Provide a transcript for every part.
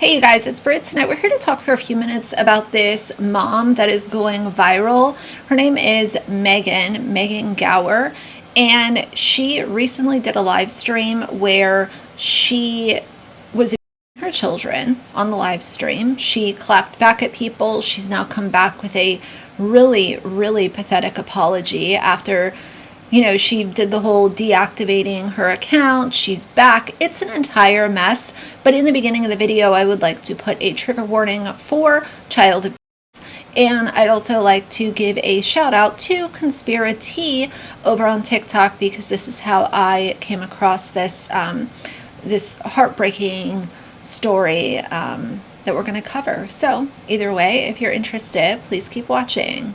Hey you guys, it's Britt. Tonight we're here to talk for a few minutes about this mom that is going viral. Her name is Megan Gowar, and she recently did a live stream where she was her children on the live stream. She clapped back at people. She's now come back with a really pathetic apology after she did the whole deactivating her account. She's back. It's an entire mess. But in the beginning of the video, I would like to put a trigger warning for child abuse. And I'd also like to give a shout out to Conspiracy over on TikTok, because this is how I came across this this heartbreaking story that we're going to cover. So either way, if you're interested, please keep watching.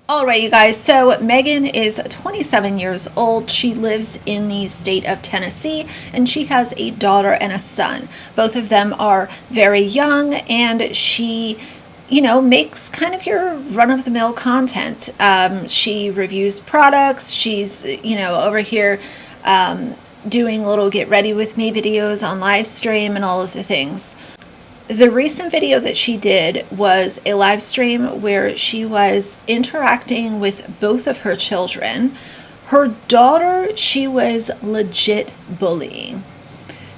All right, you guys, so Megan is 27 years old. She lives in the state of Tennessee, and she has a daughter and a son. Both of them are very young, and she, makes kind of your run-of-the-mill content. She reviews products. She's, over here doing little get ready with me videos on live stream and all of the things. The recent video that she did was a live stream where she was interacting with both of her children. Her daughter, she was legit bullying.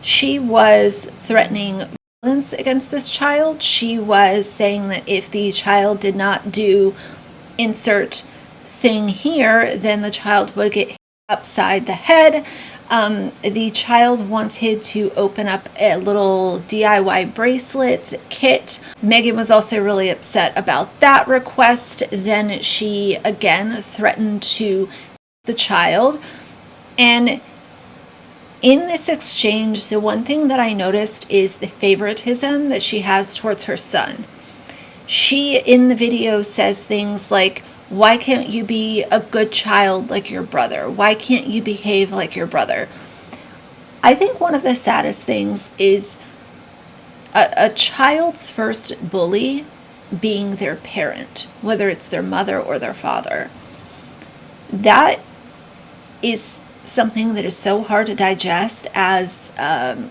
She was threatening violence against this child. She was saying that if the child did not do insert thing here, then the child would get hit upside the head. The child wanted to open up a little DIY bracelet kit. Megan was also really upset about that request. Then she again threatened to the child. And in this exchange, the one thing that I noticed is the favoritism that she has towards her son. She, in the video, says things like, "Why can't you be a good child like your brother? Why can't you behave like your brother?" I think one of the saddest things is a child's first bully being their parent, whether it's their mother or their father. That is something that is so hard to digest as, an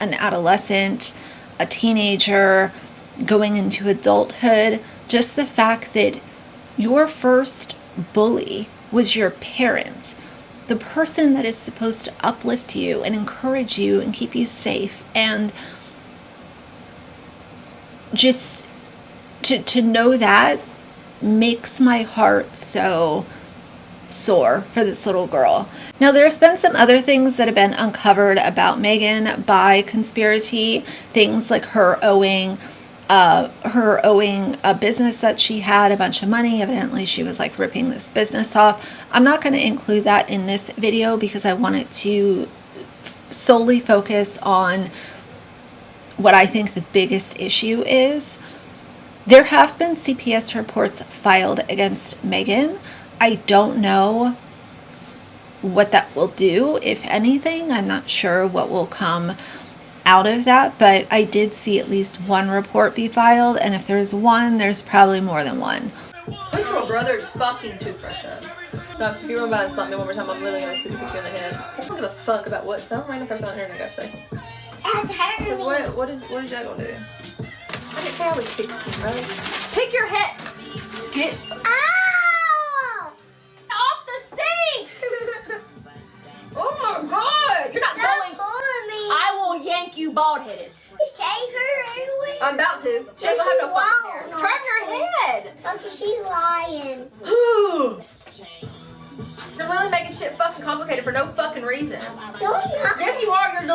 adolescent, a teenager, going into adulthood. Just the fact that your first bully was your parent, the person that is supposed to uplift you and encourage you and keep you safe. And just to know that makes my heart so sore for this little girl. Now, there's been some other things that have been uncovered about Megan by Conspiracy, things like her owing a business that she had a bunch of money. Evidently, she was like ripping this business off. I'm not going to include that in this video because I wanted to solely focus on what I think the biggest issue is. There have been CPS reports filed against Megan. I don't know what that will do, if anything. I'm not sure what will come out of that, but I did see at least one report be filed, and if there's one, there's probably more than one. Put your brother's fucking toothbrush up. No, if you remember and slap me one more time, I'm literally gonna super kick you in the head. I don't give a fuck about what some random person on the internet gotta say. Because what is that gonna do? I didn't say I was 16, bro. Pick your head. Get off the sink! Oh my god! You're not going. I will yank you bald-headed. Shave her anyway. I'm about to. She ain't gonna have no fucking hair. Turn your head! Okay, she's lying. You're literally making shit fucking complicated for no fucking reason. No, I'm not. Yes, you are. You're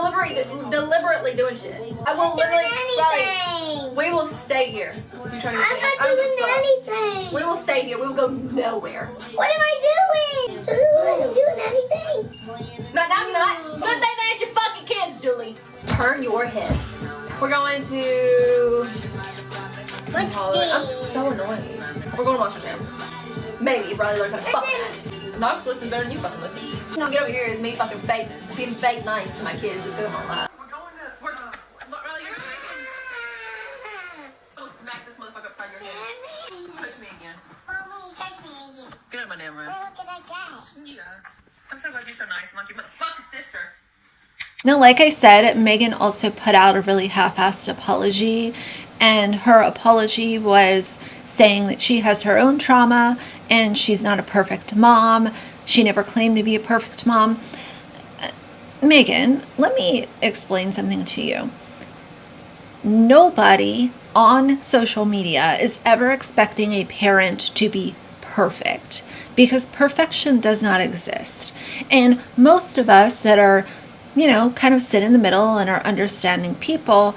deliberately doing shit. I will literally. Anything. We will stay here. You trying to I'm not doing anything. We will stay here. We will go nowhere. What am I doing? I'm doing anything. No, now you're not. Good thing they ain't your fucking kids, Julie. Turn your head. We're going to. I'm so annoying. We're going to Monster Jam. Maybe you probably learned how to fucking act. Knox listens better than you fucking listen. Don't get over here is me fucking being fake nice to my kids just because I'm alive. We're going to. Riley, you're drinking. I will smack this motherfucker upside your head. Touch me again. Mommy, touch me again. Get out of my damn room. Where can I go? Yeah. I'm so glad you're so nice, Monkey motherfucking sister. Now, like I said, Megan also put out a really half-assed apology, and her apology was saying that she has her own trauma and she's not a perfect mom. She never claimed to be a perfect mom. Megan, let me explain something to you. Nobody on social media is ever expecting a parent to be perfect, because perfection does not exist. And most of us that are, kind of sit in the middle and are understanding people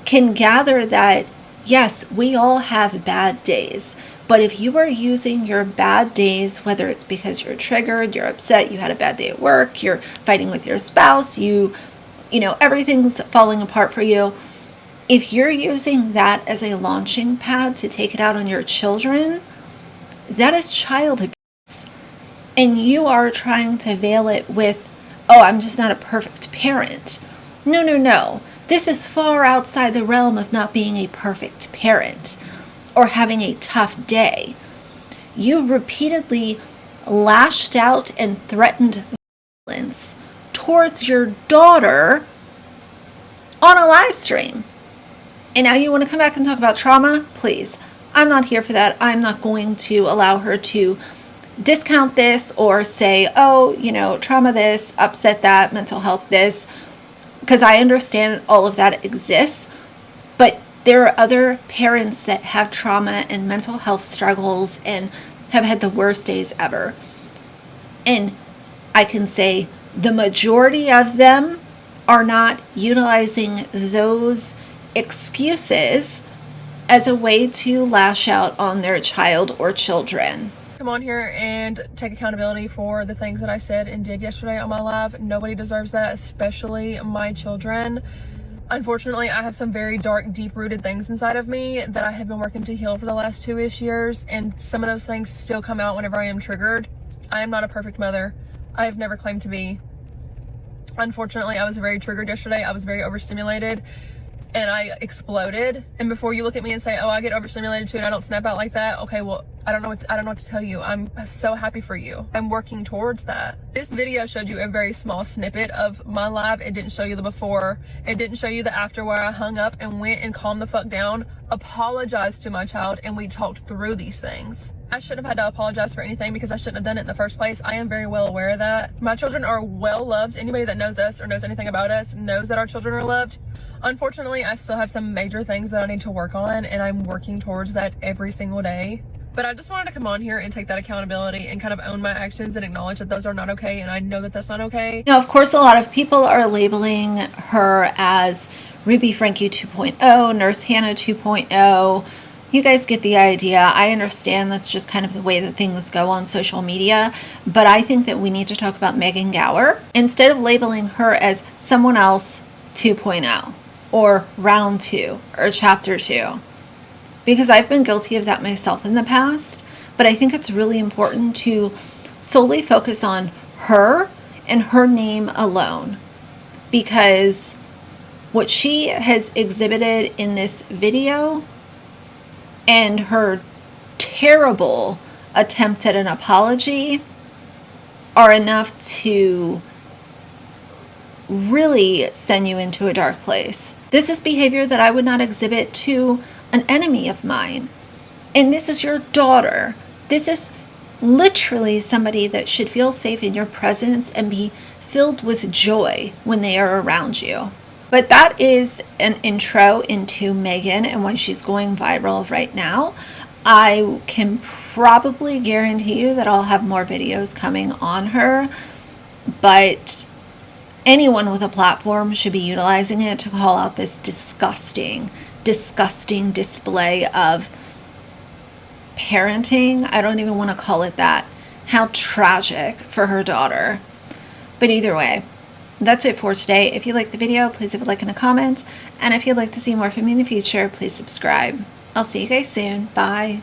can gather that, yes, we all have bad days. But if you are using your bad days, whether it's because you're triggered, you're upset, you had a bad day at work, you're fighting with your spouse, everything's falling apart for you. If you're using that as a launching pad to take it out on your children, that is child abuse. And you are trying to veil it with, oh, I'm just not a perfect parent. No. This is far outside the realm of not being a perfect parent or having a tough day. You repeatedly lashed out and threatened violence towards your daughter on a live stream. And now you want to come back and talk about trauma? Please. I'm not here for that. I'm not going to allow her to discount this or say, oh, trauma this, upset that, mental health this, because I understand all of that exists. But there are other parents that have trauma and mental health struggles and have had the worst days ever. And I can say the majority of them are not utilizing those excuses as a way to lash out on their child or children. Come on here and take accountability for the things that I said and did yesterday on my live. Nobody deserves that, especially my children. Unfortunately, I have some very dark, deep-rooted things inside of me that I have been working to heal for the last 2-ish years, and some of those things still come out whenever I am triggered. I am not a perfect mother. I have never claimed to be. Unfortunately, I was very triggered yesterday. I was very overstimulated, and I exploded. And before you look at me and say, oh, I get overstimulated too and I don't snap out like that, okay, well, I don't know what to tell you. I'm so happy for you. I'm working towards that. This video showed you a very small snippet of my live. It didn't show you the before. It didn't show you the after, where I hung up and went and calmed the fuck down, apologized to my child, and we talked through these things. I shouldn't have had to apologize for anything because I shouldn't have done it in the first place. I am very well aware of that. My children are well loved. Anybody that knows us or knows anything about us knows that our children are loved. Unfortunately, I still have some major things that I need to work on, and I'm working towards that every single day. But I just wanted to come on here and take that accountability and kind of own my actions and acknowledge that those are not okay, and I know that that's not okay. Now, of course, a lot of people are labeling her as Ruby Frankie 2.0, Nurse Hannah 2.0. You guys get the idea. I understand that's just kind of the way that things go on social media, but I think that we need to talk about Megan Gowar instead of labeling her as someone else 2.0 or round 2 or chapter 2. Because I've been guilty of that myself in the past, but I think it's really important to solely focus on her and her name alone, because what she has exhibited in this video and her terrible attempt at an apology are enough to really send you into a dark place. This is behavior that I would not exhibit to an enemy of mine. And this is your daughter. This is literally somebody that should feel safe in your presence and be filled with joy when they are around you. But that is an intro into Megan and why she's going viral right now. I can probably guarantee you that I'll have more videos coming on her, but anyone with a platform should be utilizing it to call out this disgusting display of parenting. I don't even want to call it that. How tragic for her daughter. But either way, that's it for today. If you liked the video, please leave a like and a comment. And if you'd like to see more from me in the future, please subscribe. I'll see you guys soon. Bye.